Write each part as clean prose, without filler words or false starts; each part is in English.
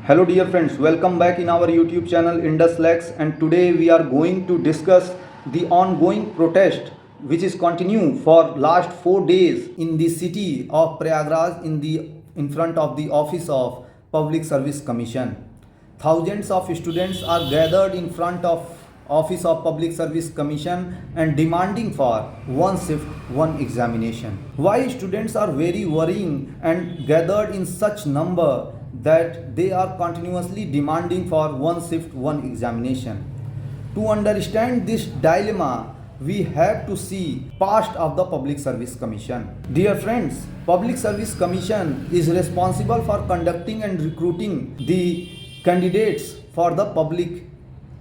Hello dear friends, welcome back in our YouTube channel IndusLex, and today we are going to discuss the ongoing protest which is continue for last 4 days in the city of Prayagraj in front of the office of Public Service Commission. Thousands of students are gathered in front of office of Public Service Commission and demanding for one shift, one examination. Why students are very worrying and gathered in such number that they are continuously demanding for one shift, one examination? To understand this dilemma, we have to see past of the Public Service Commission. Dear friends, Public Service Commission is responsible for conducting and recruiting the candidates for the public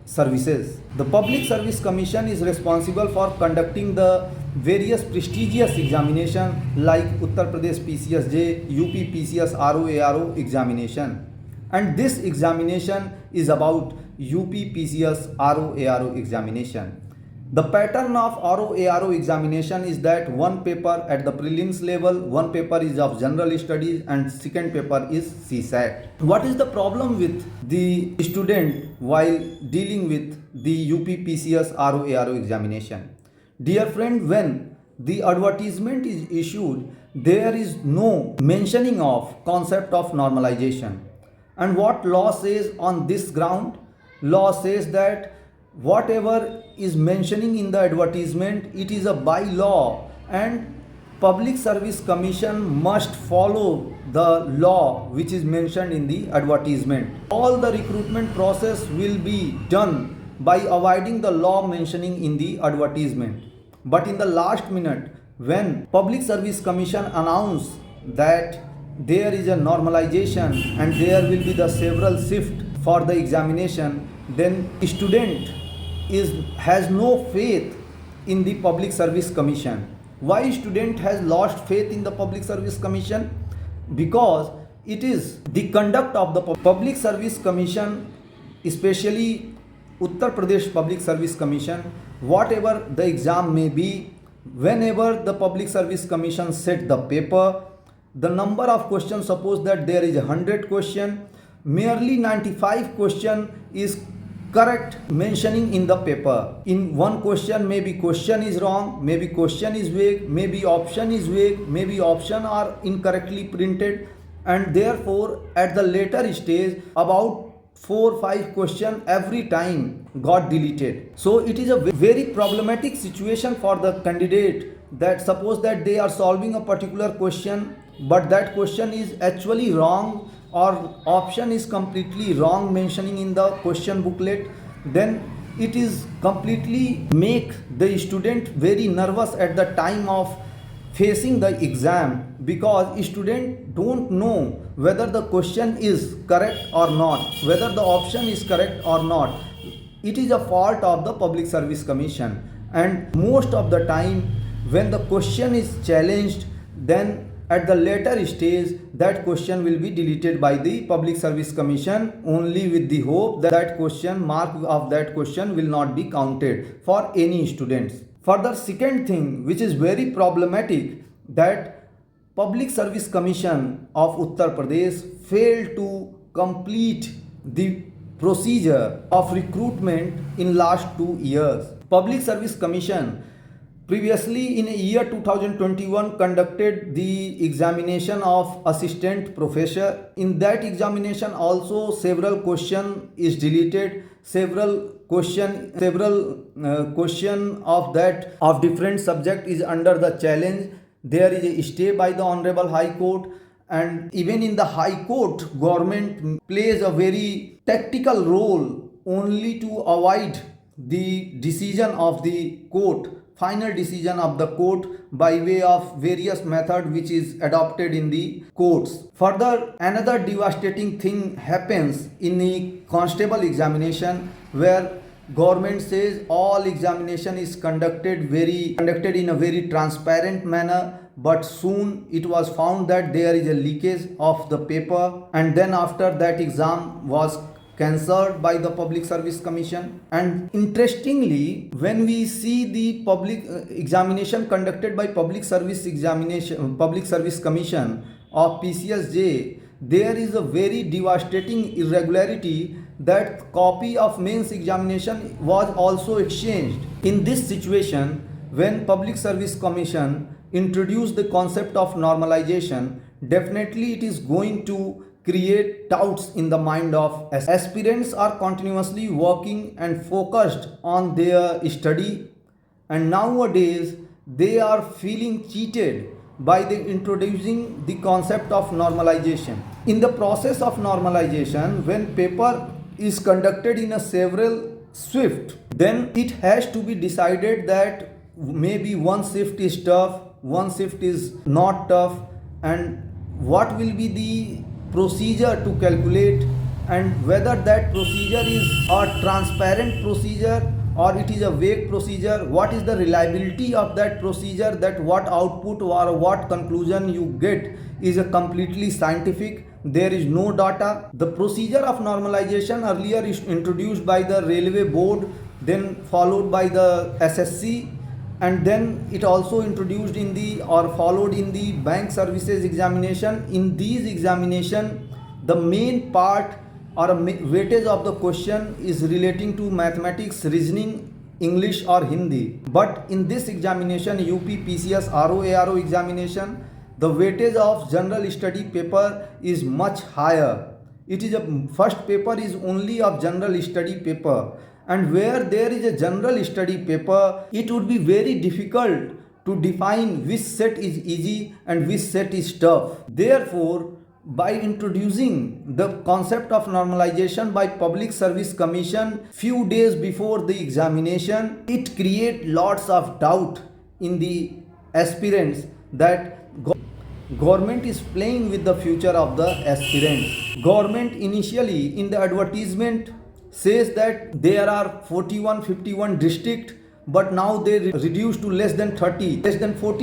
services. The Public Service Commission is responsible for conducting the various prestigious examination like Uttar Pradesh PCSJ, UP PCS RO examination. And this examination is about UP PCS RO examination. The pattern of RO examination is that one paper at the prelims level, one paper is of general studies, and second paper is CSAT. What is the problem with the student while dealing with the UP PCS RO examination? Dear friend, when the advertisement is issued, there is no mentioning of concept of normalization. And what law says on this ground? Law says that whatever is mentioning in the advertisement, it is a by law, and Public Service Commission must follow the law which is mentioned in the advertisement. All the recruitment process will be done by avoiding the law mentioning in the advertisement. But in the last minute, when Public Service Commission announced that there is a normalization and there will be the several shift for the examination, then student has no faith in the Public Service Commission. Why student has lost faith in the Public Service Commission? Because it is the conduct of the Public Service Commission, especially Uttar Pradesh Public Service Commission, whatever the exam may be, whenever the Public Service Commission set the paper, the number of questions, suppose that there is 100 question, merely 95 question is correct mentioning in the paper. In one question, maybe question is wrong, maybe question is vague, maybe option is vague, maybe option are incorrectly printed, and therefore at the later stage about 4-5 question every time got deleted. So it is a very problematic situation for the candidate, that suppose that they are solving a particular question but that question is actually wrong, or option is completely wrong mentioning in the question booklet, then it is completely make the student very nervous at the time of facing the exam, because student don't know whether the question is correct or not, whether the option is correct or not. It is a fault of the Public Service Commission, and most of the time when the question is challenged, then at the later stage that question will be deleted by the Public Service Commission, only with the hope that that question, mark of that question will not be counted for any students. Further, second thing which is very problematic, that Public Service Commission of Uttar Pradesh failed to complete the procedure of recruitment in last 2 years. Public Service Commission previously in year 2021 conducted the examination of assistant professor. In that examination also several question is deleted, several question of that of different subject is under the challenge. There is a stay by the Honorable High Court, and even in the High Court, government plays a very tactical role only to avoid the decision of the court, final decision of the court, by way of various method which is adopted in the courts. Further, another devastating thing happens in the constable examination, where government says all examination is conducted in a very transparent manner, but soon it was found that there is a leakage of the paper, and then after that exam was cancelled by the Public Service Commission. And interestingly, when we see the public examination conducted by Public Service Commission of PCSJ, there is a very devastating irregularity that copy of mains examination was also exchanged. In this situation, when Public Service Commission introduced the concept of normalization, definitely it is going to create doubts in the mind of aspirants are continuously working and focused on their study, and nowadays they are feeling cheated by the introducing the concept of normalization. In the process of normalization, when paper is conducted in a several shift, then it has to be decided that maybe one shift is tough, one shift is not tough, and what will be the procedure to calculate, and whether that procedure is a transparent procedure or it is a vague procedure, what is the reliability of that procedure, that what output or what conclusion you get is a completely scientific, there is no data. The procedure of normalization earlier is introduced by the railway board, then followed by the SSC, and then it also introduced in the or followed in the bank services examination. In these examination, the main part or a weightage of the question is relating to mathematics, reasoning, English or Hindi. But in this examination, UP PCS RO examination, the weightage of general study paper is much higher. It is a first paper is only of general study paper, and where there is a general study paper, it would be very difficult to define which set is easy and which set is tough. Therefore, by introducing the concept of normalization by Public Service Commission few days before the examination, it create lots of doubt in the aspirants that government is playing with the future of the aspirants. Government initially in the advertisement says that there are 51 district, but now they reduce to less than 40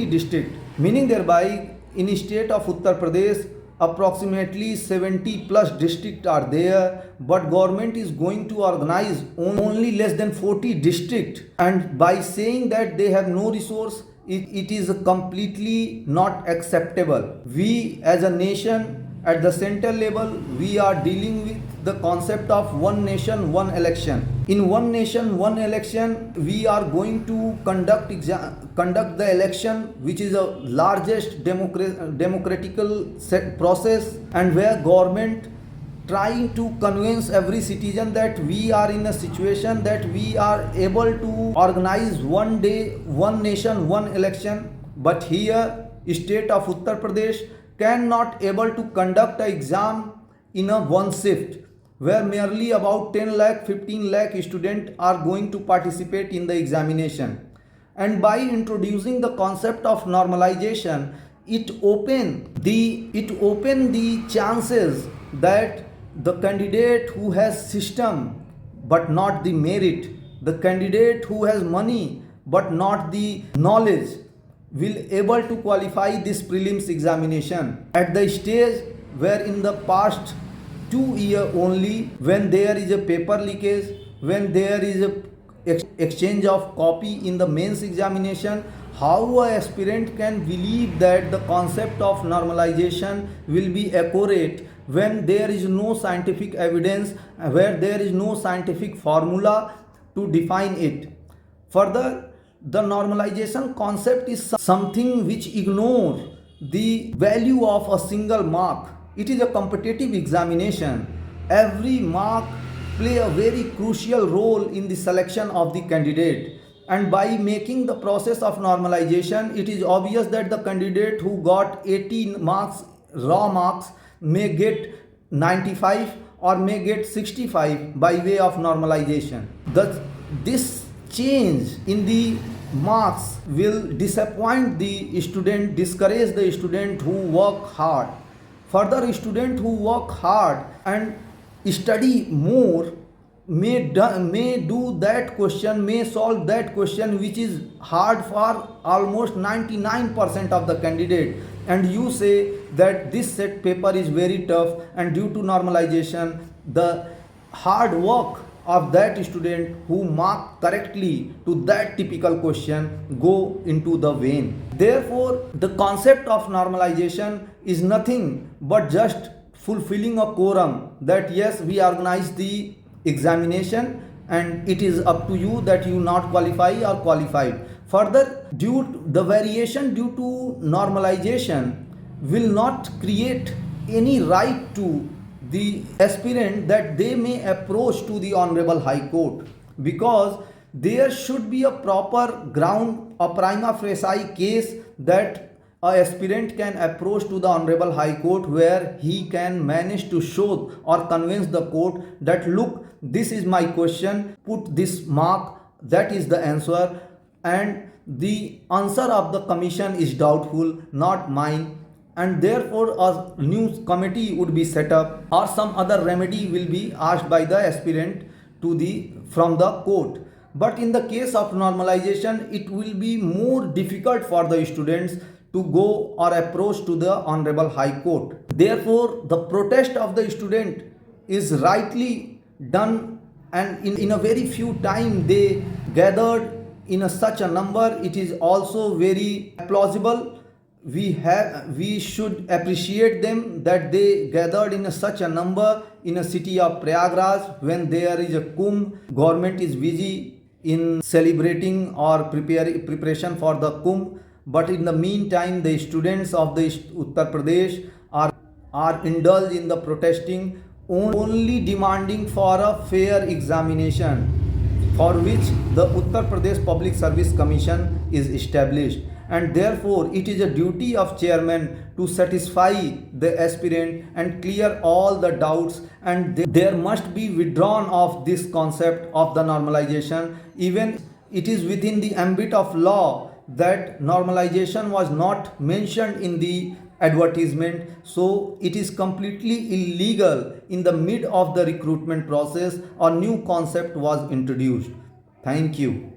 district, meaning thereby in state of Uttar Pradesh approximately 70 plus districts are there, but government is going to organize only less than 40 districts, and by saying that they have no resource, it is completely not acceptable. We as a nation at the center level, we are dealing with the concept of one nation, one election. In one nation, one election, we are going to conduct the election, which is a largest democratical process, and where government trying to convince every citizen that we are in a situation that we are able to organize one day, one nation, one election. But here, state of Uttar Pradesh cannot able to conduct an exam in a one shift, where merely about 10 lakh 15 lakh students are going to participate in the examination. And by introducing the concept of normalization, it open the chances that the candidate who has system but not the merit, the candidate who has money but not the knowledge, will able to qualify this prelims examination at the stage where in the past 2 years only, when there is a paper leakage, when there is a exchange of copy in the mains examination, how a aspirant can believe that the concept of normalization will be accurate when there is no scientific evidence, where there is no scientific formula to define it. Further, the normalization concept is something which ignores the value of a single mark. It is a competitive examination. Every mark play a very crucial role in the selection of the candidate. And by making the process of normalization, it is obvious that the candidate who got 18 marks, raw marks, may get 95 or may get 65 by way of normalization. This change in the marks will disappoint the student, discourage the student who work hard. Further, student who work hard and study more may do that question, may solve that question which is hard for almost 99% of the candidate, and you say that this set paper is very tough, and due to normalization the hard work of that student who mark correctly to that typical question go into the vain. Therefore, the concept of normalization is nothing but just fulfilling a quorum, that yes, we organize the examination and it is up to you that you not qualify or qualified. Further, due to the variation due to normalization will not create any right to the aspirant that they may approach to the Honorable High Court, because there should be a proper ground, a prima facie case that a aspirant can approach to the Honorable High Court where he can manage to show or convince the court that look, this is my question, put this mark, that is the answer, and the answer of the commission is doubtful, not mine, and therefore a new committee would be set up or some other remedy will be asked by the aspirant to the from the court. But in the case of normalization, it will be more difficult for the students to go or approach to the Honorable High Court. Therefore, the protest of the student is rightly done, and in a very few time they gathered in such a number. It is also very plausible. We should appreciate them that they gathered in such a number in a city of Prayagraj when there is a Kumbh. Government is busy in celebrating or preparation for the Kumbh. But in the meantime, the students of the Uttar Pradesh are indulged in the protesting, only demanding for a fair examination for which the Uttar Pradesh Public Service Commission is established. And therefore, it is a duty of chairman to satisfy the aspirant and clear all the doubts, and there must be withdrawn of this concept of the normalization. Even it is within the ambit of law that normalization was not mentioned in the advertisement, so it is completely illegal. In the mid of the recruitment process, a new concept was introduced. Thank you.